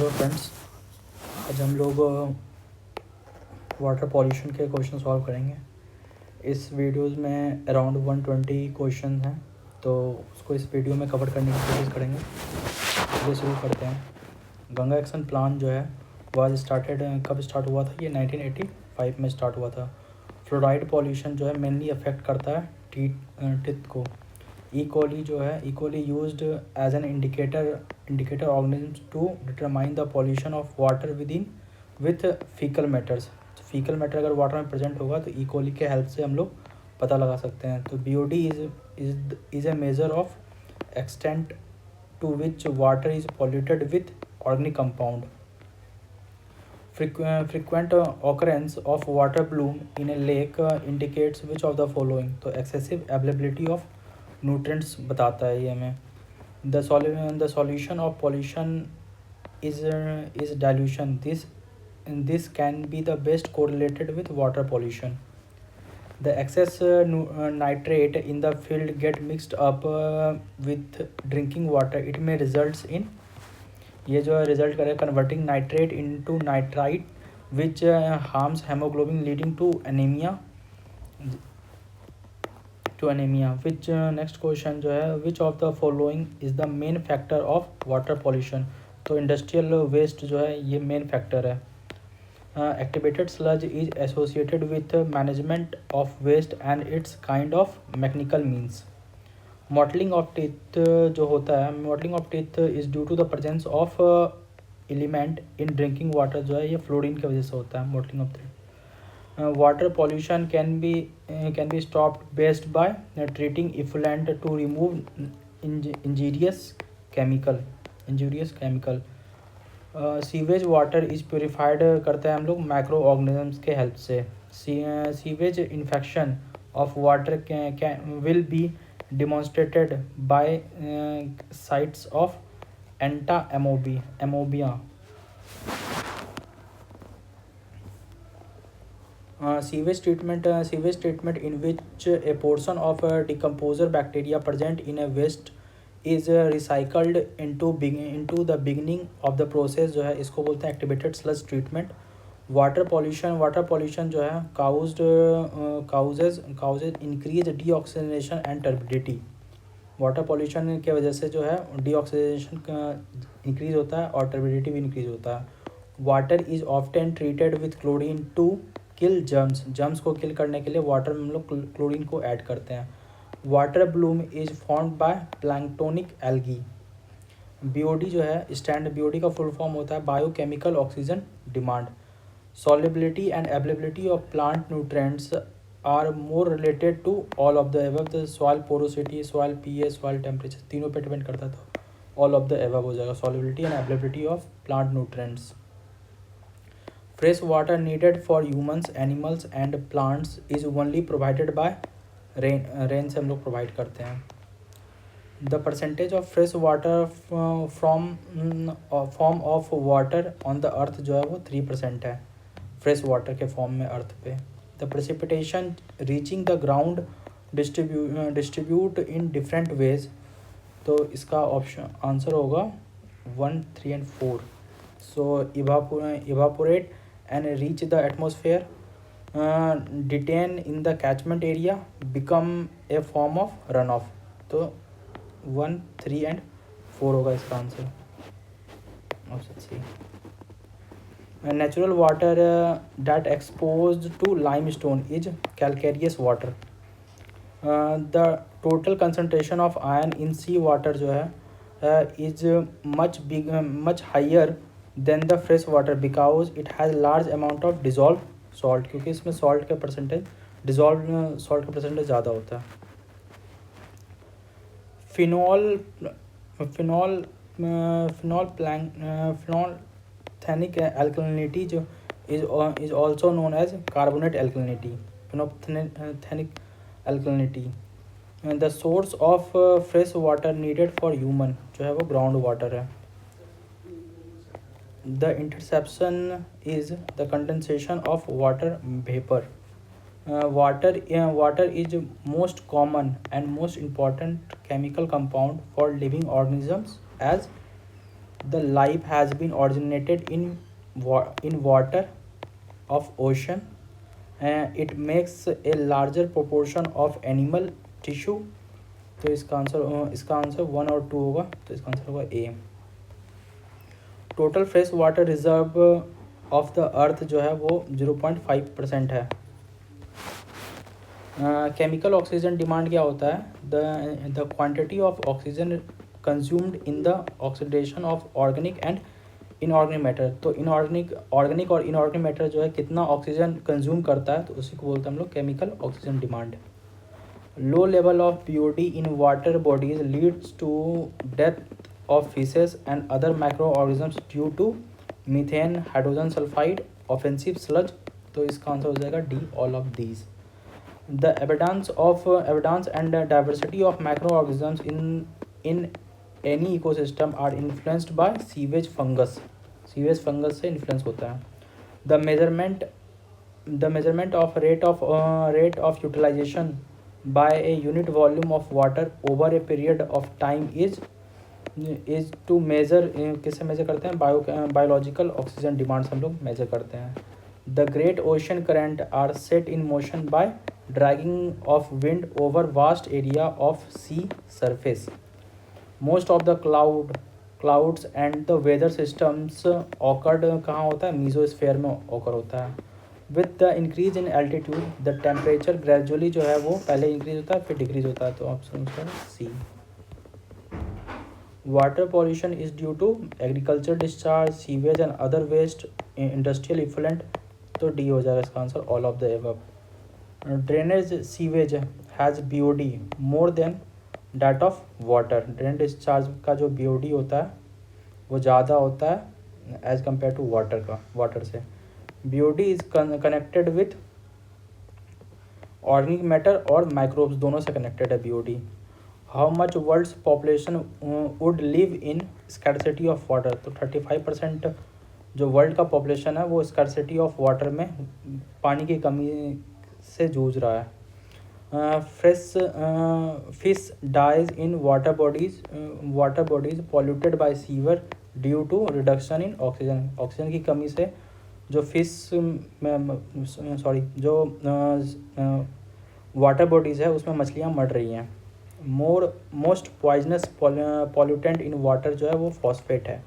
Hello friends, आज हम लोग वाटर पॉल्यूशन के क्वेश्चन सॉल्व करेंगे। इस वीडियोस में अराउंड 120 क्वेश्चन हैं, तो उसको इस वीडियो में कवर करने की कोशिश करेंगे। चलिए शुरू करते हैं। गंगा एक्शन प्लान जो है वाज स्टार्टेड, कब स्टार्ट हुआ था? ये 1985 में स्टार्ट हुआ था। फ्लोराइड पॉल्यूशन जो है मेनली अफेक्ट करता है टीथ को। E. coli जो है E. coli used as an indicator organism to determine the pollution of water with faecal matters. Faecal matter अगर वाटर में प्रेजेंट होगा तो E. coli के हेल्प से हम लोग पता लगा सकते हैं। तो BOD is a measure of extent to which water is polluted with organic compound. Frequent occurrence of water bloom in a lake indicates which of the following? तो excessive availability of nutrients बताता है ये हमें। The solution of pollution is dilution. This can be the best correlated with water pollution. The excess nitrate in the field get mixed up with drinking water. It may results in, ये जो है result करे converting nitrate into nitrite which harms haemoglobin leading to anaemia. Which next question जो है which of the following is the main factor of water pollution? तो industrial waste जो है ये मेन फैक्टर है। Activated sludge is associated with management of waste and its kind of mechanical means. Modelling of teeth जो होता है, modelling of teeth is due to the presence of element in drinking water जो है ये fluorine की वजह से होता है। Modelling of teeth water pollution can be stopped best by treating effluent to remove injurious chemical. Sewage water is purified करते हैं हम लोग माइक्रो ऑर्गेनिजम्स के हेल्प से। Sewage infection of water will be demonstrated by sites of amobia. Sewage treatment in which a portion of a decomposer bacteria present in a waste is recycled into the beginning of the process जो है इसको बोलते हैं activated sludge treatment. Water pollution जो है causes increase deoxygenation and turbidity. Water pollution के वजह से जो है डीऑक्सीजनेशन इंक्रीज होता है और टर्बिडिटी भी इंक्रीज होता है। Water is often treated with chlorine to kill germs को किल करने के लिए वाटर में हम लोग क्लोरीन को ऐड करते हैं। Water Bloom is formed by planktonic algae. BOD जो है BOD का फुल फॉर्म होता है biochemical oxygen demand. Solubility and availability of plant nutrients are more related to all of the above. The soil porosity, soil pH, soil temperature तीनों पे depend करता था। all of the above हो जाएगा। Solubility and availability of plant nutrients. Fresh water needed for humans, animals and plants is only provided by rain. Rain से हम लोग provide करते हैं। The percentage of fresh water from form of water on the earth जो है वो 3% है fresh water के फॉर्म में अर्थ पे। The precipitation reaching the ground distribute in different ways. तो इसका ऑप्शन आंसर होगा 1, 3 and 4। So evaporate and reach the atmosphere, detain in the catchment area, become a form of run off. तो 1, 3 and 4 होगा इसका answer, option C. Natural water that exposed to limestone is calcareous water. The total concentration of iron in sea water जो है is much higher than the fresh water because it has large amount of dissolved salt, क्योंकि इसमें salt का percentage dissolved salt का percentage ज़्यादा होता है। Phenolphthalic alkalinity जो is also known as carbonate alkalinity. Phenolphthalic alkalinity. And the source of fresh water needed for human जो है वो ground water है। The interception is the condensation of water vapor. Water is most common and most important chemical compound for living organisms as The life has been originated in water of ocean. It makes a larger proportion of animal tissue. तो इसका answer 1 और 2 होगा, तो इसका answer होगा A. Total fresh water reserve of the earth जो है वो 0.5% है. केमिकल ऑक्सीजन डिमांड क्या होता है? The quantity of oxygen consumed in the oxidation of organic and inorganic matter. तो ऑर्गेनिक और इनऑर्गेनिक मैटर जो है कितना ऑक्सीजन कंज्यूम करता है, तो उसी को बोलते हैं हम लोग chemical oxygen demand. Low level of POD in water bodies leads to death of fishes and other micro organisms due to methane, hydrogen sulphide, offensive sludge. तो इसका आंसर हो जाएगा D, all of these. The abundance and diversity of microorganisms in any ecosystem are influenced by sewage fungus. Sewage fungus से influence होता है. The measurement of rate of utilization by a unit volume of water over a period of time is to measure. किससे measure करते हैं? Biological oxygen demands हम लोग measure करते हैं. The great ocean current are set in motion by dragging of wind over vast area of sea surface. Most of the clouds and the weather systems occurred कहाँ होता है? mesosphere में occur होता है. With the increase in altitude, the temperature gradually जो है वो पहले increase होता है फिर decrease होता है. तो ऑप्शन है सी. Water pollution is due to agriculture discharge, sewage and other waste, industrial effluent. तो डी हो जाएगा इसका answer, all of the above. Drainage sewage has BOD more than that of water. Drain discharge का जो BOD होता है वो ज़्यादा होता है एज कम्पेयर टू वाटर से. BOD is connected with organic matter और माइक्रोब्स, दोनों से कनेक्टेड है BOD. How much world's population would live in scarcity of water. तो 35% जो वर्ल्ड का पॉपुलेशन है वो स्कैरसिटी ऑफ वाटर में पानी की कमी से जूझ रहा है. Fish dies in water bodies polluted by sewer due to reduction in oxygen. Oxygen की कमी से जो जो वाटर बॉडीज़ है उसमें मछलियाँ मर रही हैं. Most poisonous pollutant in water जो है वो फॉस्फेट है.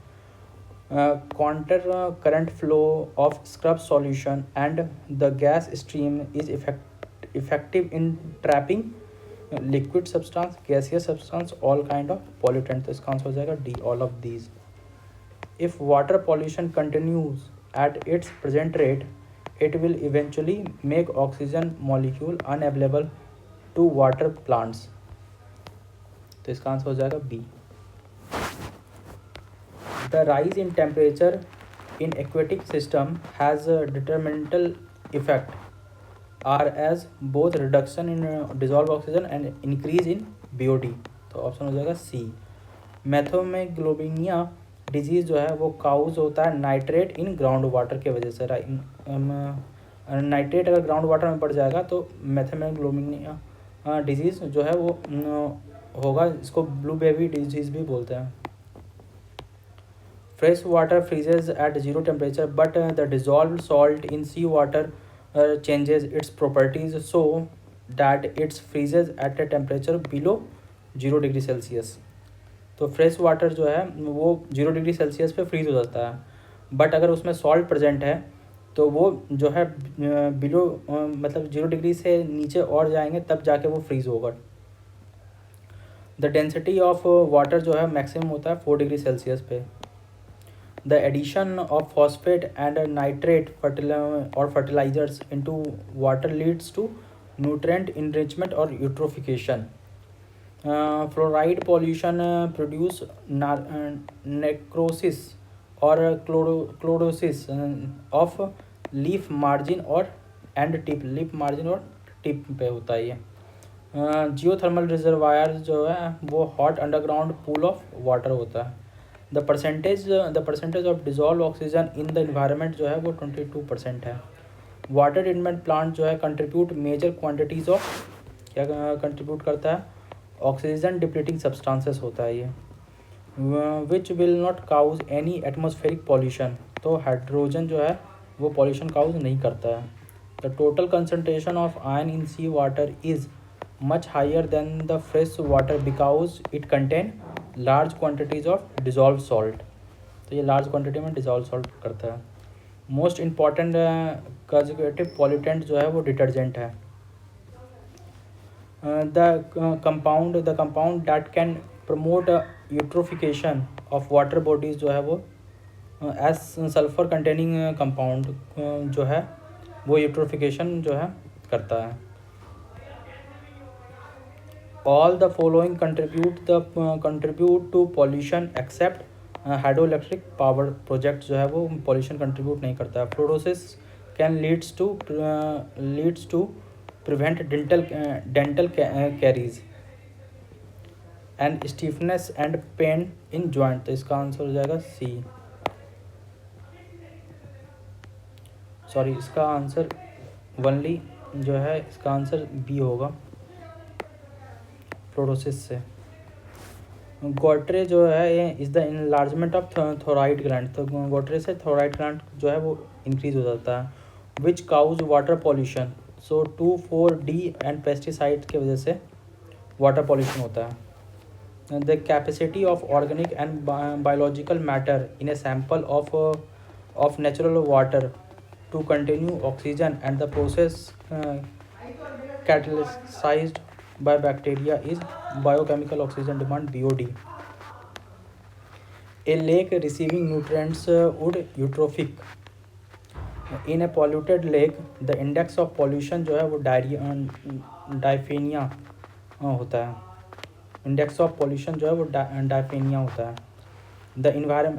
Counter current flow of scrub solution and the gas stream is effective in trapping liquid substance, gaseous substance, all kind of pollutant. तो इसका आंसर हो जाएगा D, all of these. If water pollution continues at its present rate, it will eventually make oxygen molecule unavailable to water plants. तो इसका answer हो जाएगा B. The rise in temperature in aquatic system has a detrimental effect are as both reduction in dissolved oxygen and increase in BOD. तो option हो जाएगा सी. मैथोमेग्लोबिनिया disease जो है वो काउज होता है नाइट्रेट इन ग्राउंड वाटर के वजह से. नाइट्रेट अगर ग्राउंड वाटर में बढ़ जाएगा तो मैथोमेग्लोबिनिया डिजीज़ जो है वो होगा. इसको ब्लू बेबी डिजीज़ भी बोलते हैं. Fresh water freezes at zero temperature, but the dissolved salt in sea water changes its properties so that it freezes at a temperature below 0 degree Celsius. तो फ्रेश वाटर जो है वो 0 degree Celsius पे fridge हो जाता है, but अगर उसमें सॉल्ट प्रेजेंट है तो वो जो है बिलो मतलब 0 डिग्री से नीचे और जाएंगे तब जाके वो फ्रीज़ होगा. द डेंसिटी ऑफ वाटर जो है मैक्सिमम होता है 4 डिग्री सेल्सियस पे. The addition of phosphate and nitrate or fertilizers into water leads to nutrient enrichment or eutrophication. Fluoride pollution produce necrosis or chlorosis of leaf margin और end tip. leaf margin और tip पे होता है ये. Geothermal reservoir जो है वो hot underground pool of water होता है. The percentage of dissolve oxygen in the environment जो है वो 22% है. वाटर ट्रीटमेंट प्लांट जो है कंट्रीब्यूट मेजर क्वांटिटीज़ ऑफ क्या कंट्रीब्यूट करता है? ऑक्सीजन डिप्लीटिंग सब्सटेंसेस होता है ये. Which will not cause any atmospheric pollution. तो हाइड्रोजन जो है वो पॉल्यूशन काउज नहीं करता है। The total concentration of ion in sea water is much higher than the fresh water because it contain large quantities of dissolve salt. तो ये large quantity में डिजॉल्व सॉल्ट करता है। मोस्ट इम्पॉर्टेंट कंजर्वेटिव पॉल्यूटेंट जो है वो detergent है। The compound that can promote eutrophication of water bodies जो है वो एज सल्फर कंटेनिंग कंपाउंड जो है वो यूट्रोफिकेशन जो है करता है। All the following contribute to pollution except hydroelectric power project जो है वो पॉल्यूशन कंट्रीब्यूट नहीं करता है। Fluorosis can leads to prevent dental caries and stiffness and pain in joint. तो इसका आंसर हो जाएगा सी। सॉरी, इसका आंसर वनली जो है इसका आंसर बी होगा, फ्लोरोसिस से। गोट्रे जो है ये is the enlargement of thyroid gland. तो गोट्रे से थोराइड ग्लैंड जो है वो इंक्रीज हो जाता है। Which cause water pollution. So 2,4-D and pesticide की वजह से वाटर पॉल्यूशन होता है। The capacity of organic and biological matter in a sample of natural water to continue oxygen and the process catalyzed by bacteria is biochemical oxygen demand BOD. A lake receiving nutrients would eutrophic. In a polluted lake the index of pollution जो है वो डायफेनिया होता है। Index of pollution जो है वो डायफेनिया होता है। The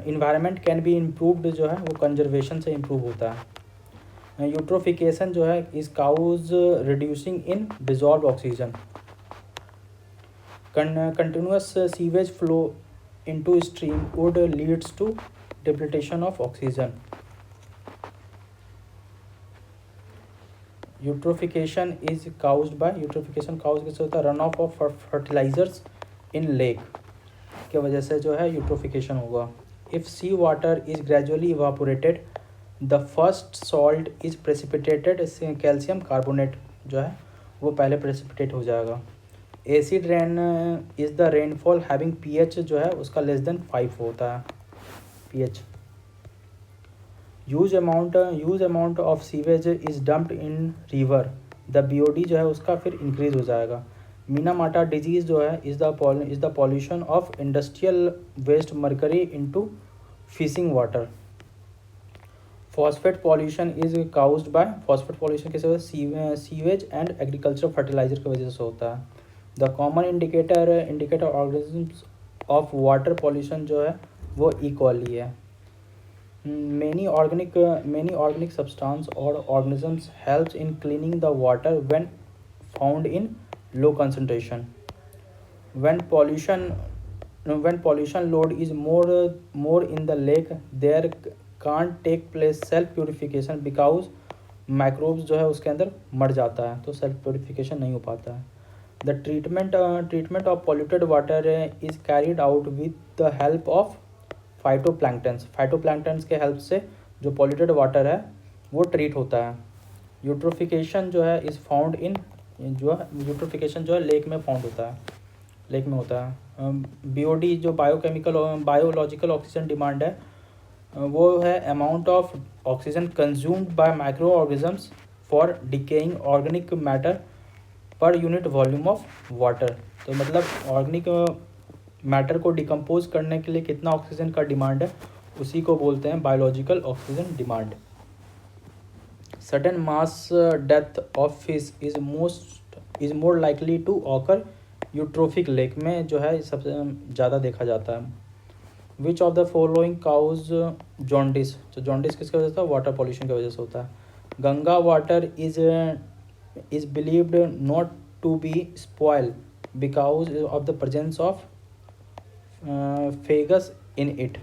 environment can be improved जो है वो कंजर्वेशन से इम्प्रूव होता है। यूट्रोफिकेशन जो है is cause reducing in dissolve oxygen. Continuous sewage flow into stream would leads to depletion of oxygen. Eutrophication cause किससे होता है, run off fertilizers in lake के वजह से जो है यूट्रोफिकेशन होगा। If sea water is gradually evaporated the first salt is precipitated. Calcium carbonate जो है वो पहले प्रेसिपिटेट हो जाएगा। Acid rain is the rainfall having pH जो है उसका लेस देन 5 होता है pH। Use amount of sewage is dumped in river the BOD जो है उसका फिर इंक्रीज हो जाएगा। मीनामाटा डिजीज़ जो है is the pollution of industrial waste mercury into fishing water. Phosphate pollution is caused by phosphate pollution किस वजह से, सीवेज एंड एग्रीकल्चर फर्टिलाइजर की वजह से होता है। The common indicator organisms of water pollution जो है वो इक्वली है। मेनी ऑर्गेनिक सब्सटेंस और organisms helps in cleaning the water when found in low concentration. when pollution load is more in the lake there can't take place self purification because microbes जो है उसके अंदर मर जाता है, तो सेल्फ प्योरिफिकेशन नहीं हो पाता है। The treatment of polluted water is carried out with the help of phytoplanktons के हेल्प से जो पॉल्यूटेड वाटर है वो ट्रीट होता है। यूट्रोफिकेशन जो है इज़ फाउंड इन यूट्रोफिकेशन जो है लेक में होता है। BOD जो बायोलॉजिकल ऑक्सीजन डिमांड है वो है amount of oxygen consumed by micro organisms for decaying organic matter per unit volume of water. तो मतलब ऑर्गेनिक मैटर को डिकम्पोज करने के लिए कितना ऑक्सीजन का डिमांड है उसी को बोलते हैं biological oxygen demand. Sudden mass death of fish is more likely to occur eutrophic lake में जो है सबसे ज़्यादा देखा जाता है। Which of the following cause jaundice. तो जॉन्डिस किसकी वजह से, वाटर पॉल्यूशन की वजह से होता है। Ganga water is believed not to be spoil because of the presence of phages in it.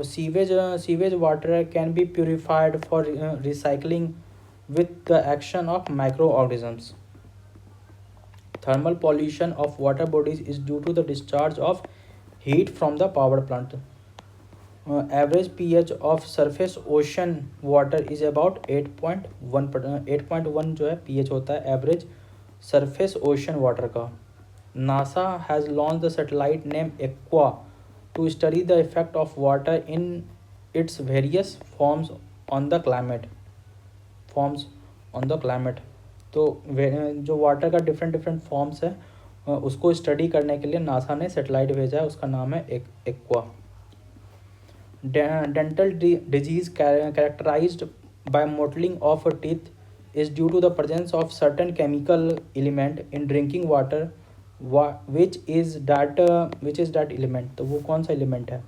Sewage water can be purified for recycling with the action of microorganisms. Thermal pollution of water bodies is due to the discharge of heat from the power plant. Average pH of surface ocean water is about 8.1 8.1 जो है pH होता है average surface ocean water का. NASA has launched the satellite named Aqua to study the effect of water in its various forms on the climate. तो जो water का different different forms है उसको स्टडी करने के लिए नासा ने सैटेलाइट भेजा है, उसका नाम है aqua. Dental disease characterized by mottling of teeth is due to the presence of certain chemical element in drinking water, which is that element. तो वो कौन सा एलिमेंट है?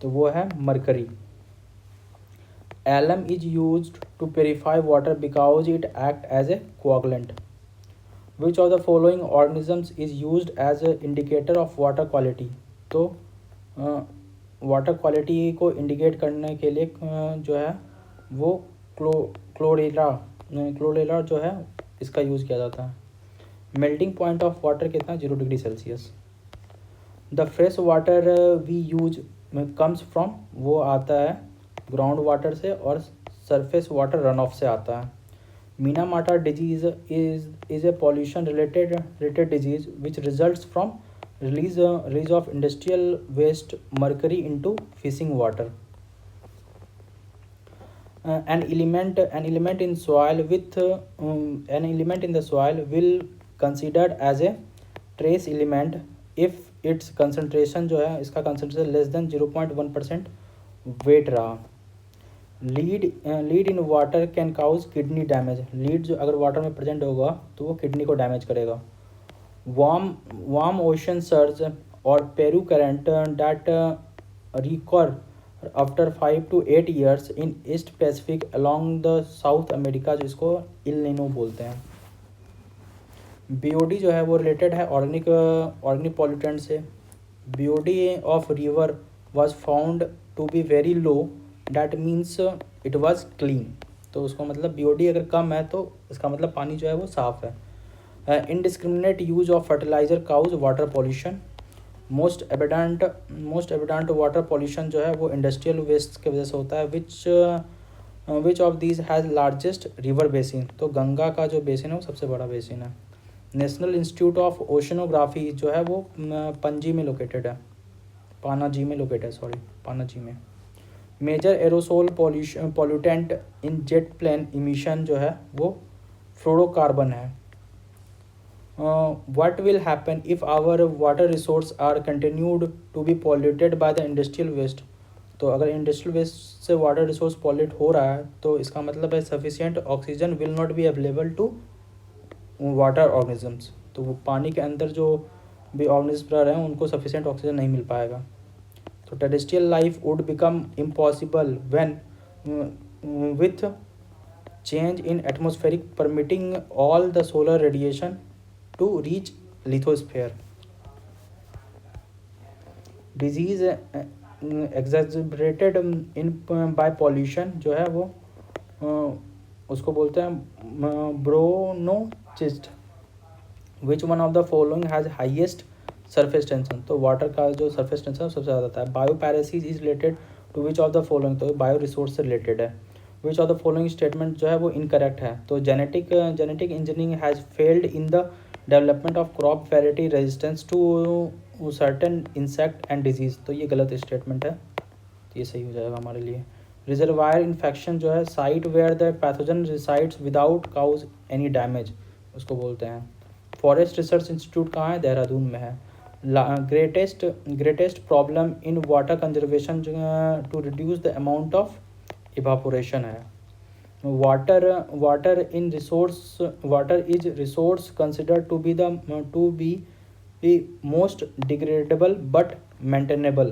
तो वो है mercury. Alum is used to purify water because it acts as a coagulant. Which of the following organisms is used as an indicator of water quality? तो water quality को इंडिकेट करने के लिए जो है वो क्लोरेला जो है इसका यूज़ किया जाता है. मेल्टिंग पॉइंट ऑफ वाटर कितना? 0 degree Celsius. The fresh water we use comes from, वो आता है ग्राउंड वाटर से और सरफेस वाटर रन ऑफ से आता है. Minamata disease is a pollution related disease which results from release of industrial waste mercury into fishing water. An element in soil with an element in the soil will considered as a trace element if its concentration जो है इसका concentration less than 0.1% weight रहा. Lead in water can cause kidney damage. Lead जो अगर water में present होगा तो वो किडनी को डैमेज करेगा. warm ocean surge or Peru current that recur after 5 to 8 years in East Pacific along the South America, जिसको इल नीनो बोलते हैं. BOD जो है वो रिलेटेड है ऑर्गेनिक पॉल्यूटेंट से. BOD of river was found to be very low, that means it was clean. तो उसको मतलब BOD अगर कम है तो इसका मतलब पानी जो है वो साफ़ है. Indiscriminate use of fertilizer cause water pollution. Most evident water pollution जो है वो industrial waste के वजह से होता है. Which of these has largest river basin? तो गंगा का जो बेसिन है वो सबसे बड़ा बेसिन है. नेशनल इंस्टीट्यूट ऑफ ओशनोग्राफी जो है वो पणजी में लोकेटेड है, पानाजी में. मेजर एरोसोल पॉल्यूटेंट इन जेट प्लेन इमिशन जो है वो फ्लोरोकार्बन है. What will happen if our water resource are continued to be polluted by the industrial waste? तो अगर इंडस्ट्रियल वेस्ट से वाटर रिसोर्स पॉल्यूट हो रहा है तो इसका मतलब है sufficient oxygen will not be available to water organisms. तो वो पानी के अंदर जो भी ऑर्गेनिज्म रह रहे हैं उनको सफिशिएंट ऑक्सीजन नहीं मिल पाएगा. तो terrestrial life would become impossible when with change in atmospheric permitting all the solar radiation to reach lithosphere. Disease exacerbated in by pollution जो है वो उसको बोलते हैं ब्रोनोचिस्ट. Which one of the following has highest surface tension? तो water का जो surface tension सबसे ज़्यादा आता है. Biopiracy is related to which of the following, तो बायो रिसोर्स से रिलेटेड है. Which of the following statement जो है वो इनकरेक्ट है. तो genetic engineering has failed in the development of crop variety resistance to certain insect and disease. तो ये गलत स्टेटमेंट है, तो ये सही हो जाएगा हमारे लिए. रिजर्वायर इन्फेक्शन जो है site where the pathogen resides without cause any damage उसको बोलते हैं. फॉरेस्ट रिसर्च इंस्टीट्यूट कहाँ है? देहरादून में है. Greatest problem in water conservation to reduce the amount of evaporation है. water is resource considered to be the most degradable but maintainable.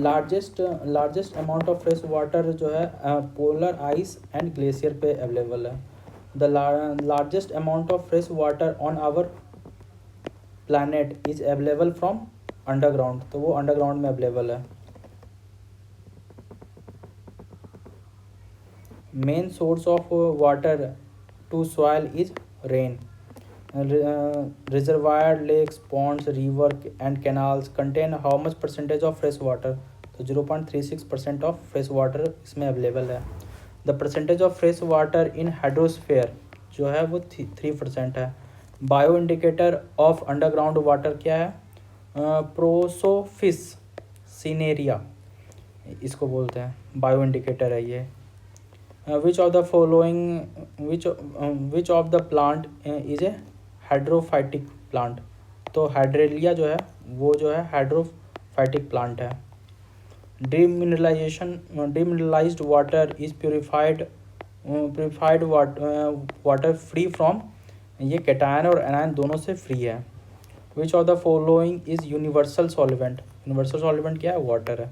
Largest amount of fresh water जो है पोलर आइस एंड ग्लेशियर पे available है. The largest amount of fresh water on our planet is available from underground. तो वो underground में available है. Main source of water to soil is rain. Reservoir, lakes, ponds, river and canals contain how much percentage of fresh water? तो 0.36% of fresh water इसमें available है। The percentage of fresh water in hydrosphere जो है वो 3% है। Bio indicator of underground water क्या है? प्रोसोफिस सीनेरिया इसको बोलते हैं, बायो इंडिकेटर है ये। Which of the following which of the plant is a hydrophytic plant? तो हाइड्रेलिया जो है वो जो है हाइड्रोफाइटिक प्लांट है। Demineralised water is purified water free from, ये कैटायन और एनायन दोनों से फ्री है। Which of the following is universal solvent? Universal solvent क्या है? वाटर है।